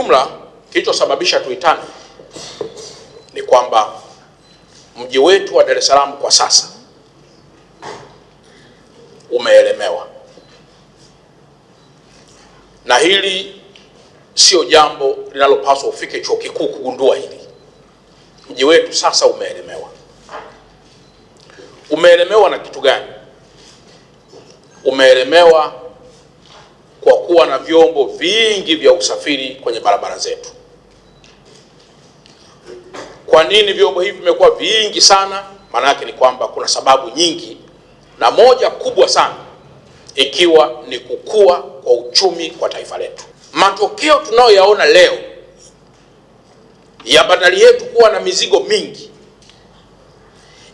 ujumla kilichosababisha tuitane ni kwamba mji wetu wa Dar es Salaam kwa sasa umeelemewa, na hili sio jambo linalopaswa ufike chuo kikuu kugundua hili. Mji wetu sasa umeelemewa. Umeelemewa na kitu gani? Umeelemewa kwa kuwa na vyombo vingi vya usafiri kwenye barabara zetu. Kwa nini vyombo hivi vimekuwa vingi sana? Maana yake ni kwamba kuna sababu nyingi, na moja kubwa sana ikiwa ni kukua kwa uchumi kwa taifa letu. Matokeo tunayoyaona leo ya bandari yetu kuwa na mizigo mingi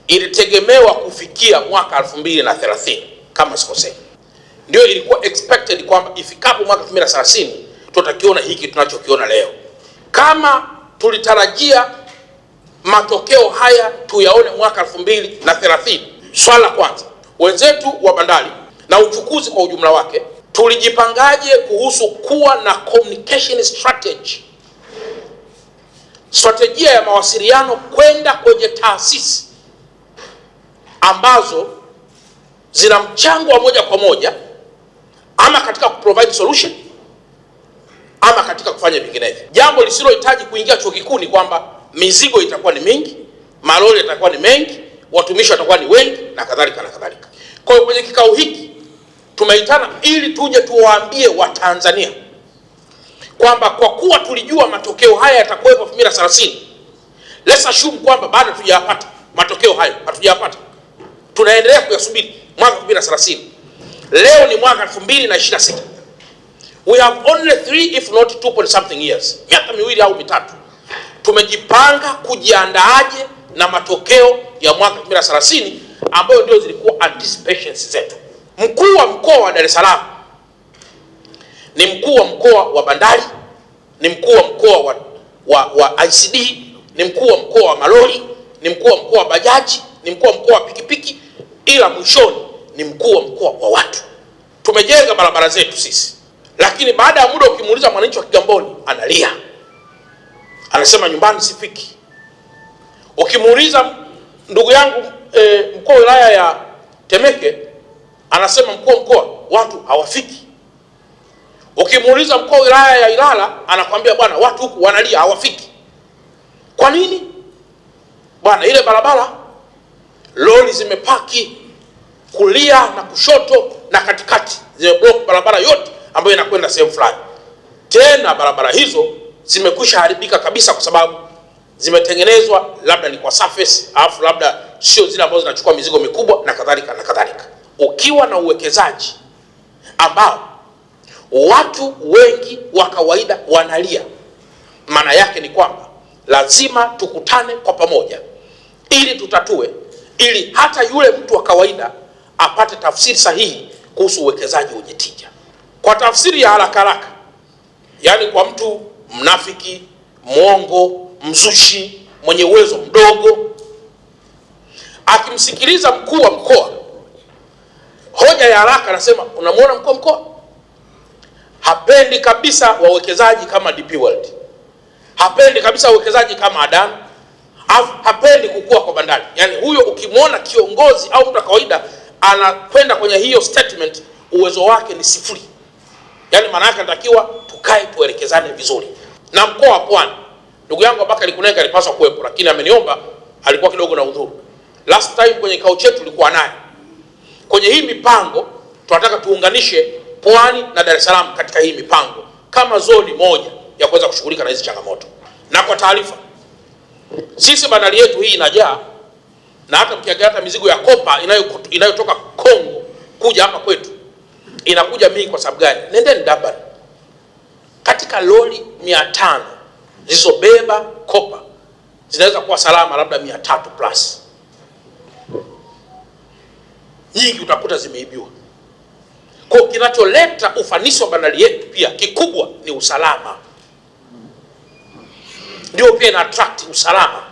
ilitegemewa kufikia mwaka 2030 kama sikosei. Ndio ilikuwa expected kwamba ifikapo mwaka 2030 tutakiona hiki tunachokiona leo. Kama tulitarajia matokeo haya tuyaone mwaka 2030, swala kwanza, wenzetu wa bandari na uchukuzi kwa ujumla wake tulijipangaje kuhusu kuwa na communication strategy, strategia ya mawasiliano kwenda kwenye taasisi ambazo zina mchango wa moja kwa moja ama katika kuprovide solution ama katika kufanya vinginevyo. Jambo lisilohitaji kuingia chuo kikuu ni kwamba mizigo itakuwa ni mingi, malori yatakuwa ni mengi, watumishi watakuwa ni wengi na kadhalika na kadhalika. Kwa hiyo kwenye kikao hiki tumeitana ili tuje tuwaambie Watanzania kwamba kwa kuwa tulijua matokeo haya yatakuwepo 2030, let's assume kwamba bado hatujayapata matokeo hayo, hatujayapata, tunaendelea kuyasubiri mwaka 2030. Leo ni mwaka 2026. We have only 3 if not 2 point something years, miaka miwili au mitatu. Tumejipanga kujiandaaje na matokeo ya mwaka 2030 ambayo ndio zilikuwa anticipations zetu. Mkuu wa mkoa wa Dar es Salaam ni mkuu wa mkoa wa bandari, ni mkuu wa mkoa wa ICD, ni mkuu wa mkoa wa malori, ni mkuu wa mkoa wa bajaji, ni mkuu wa mkoa wa pikipiki, ila mwishoni ni mkuu wa mkoa wa watu. Tumejenga barabara zetu sisi, lakini baada ya muda ukimuuliza mwananchi wa Kigamboni analia, anasema nyumbani sifiki. Ukimuuliza ndugu yangu mkuu wa wilaya ya Temeke anasema mkuu wa mkoa watu hawafiki. Ukimuuliza mkuu wa wilaya ya Ilala anakuambia bwana watu huku wanalia hawafiki. Kwa nini? Bwana ile barabara lori zimepaki kulia na kushoto na katikati, zimeblock barabara yote ambayo inakwenda sehemu fulani. Tena barabara hizo zimekwisha haribika kabisa kwa sababu zimetengenezwa labda ni kwa surface, alafu labda sio zile ambazo zinachukua mizigo mikubwa na kadhalika na kadhalika. Ukiwa na uwekezaji ambao watu wengi wa kawaida wanalia, maana yake ni kwamba lazima tukutane kwa pamoja ili tutatue, ili hata yule mtu wa kawaida apate tafsiri sahihi kuhusu uwekezaji wenye tija. Kwa tafsiri ya haraka haraka, yani kwa mtu mnafiki, mwongo, mzushi, mwenye uwezo mdogo, akimsikiliza mkuu wa mkoa, hoja ya haraka anasema unamuona mkuu wa mkoa hapendi kabisa wawekezaji kama DP World, hapendi kabisa wawekezaji kama Adan, hapendi kukua kwa bandari. Yani huyo ukimwona kiongozi au mtu wa kawaida anakwenda kwenye hiyo statement, uwezo wake ni sifuri. Yani maana yake anatakiwa tukae tuelekezane vizuri. Na mkoa wa Pwani, ndugu yangu Abubakar Kunenga alipaswa kuwepo, lakini ameniomba, alikuwa kidogo na udhuru. Last time kwenye kikao chetu tulikuwa naye. Kwenye hii mipango tunataka tuunganishe Pwani na Dar es Salaam katika hii mipango kama zoni moja ya kuweza kushughulika na hizi changamoto. Na kwa taarifa, sisi bandari yetu hii inajaa, na hata mkiangalia mizigo ya kopa inayotoka Kongo kuja hapa kwetu inakuja mingi. Kwa sababu gani? Nendeni Durban, katika lori 500 zilizobeba kopa zinaweza kuwa salama labda 300 plus. Nyingi utakuta zimeibiwa. Kwa kinacholeta ufanisi wa bandari yetu pia kikubwa ni usalama. Ndio pia ina attract usalama.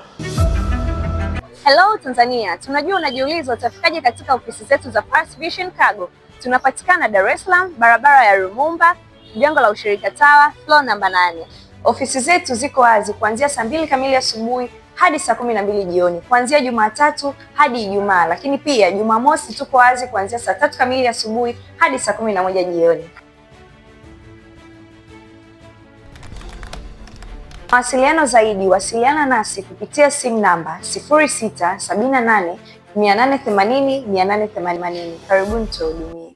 Hello Tanzania, tunajua unajiuliza utafikaje katika ofisi zetu za First Vision Cargo. Tunapatikana Dar es Salaam, barabara ya Lumumba, jengo la ushirika Tower, floor namba 8. Ofisi zetu ziko wazi kuanzia saa 2 kamili asubuhi hadi saa 12 jioni, kuanzia Jumatatu hadi Ijumaa, lakini pia Jumamosi tuko wazi kuanzia saa 3 kamili asubuhi hadi saa 11 jioni. Mawasiliano zaidi, wasiliana nasi kupitia simu namba 0678 880 880. Karibuni tuhudumie.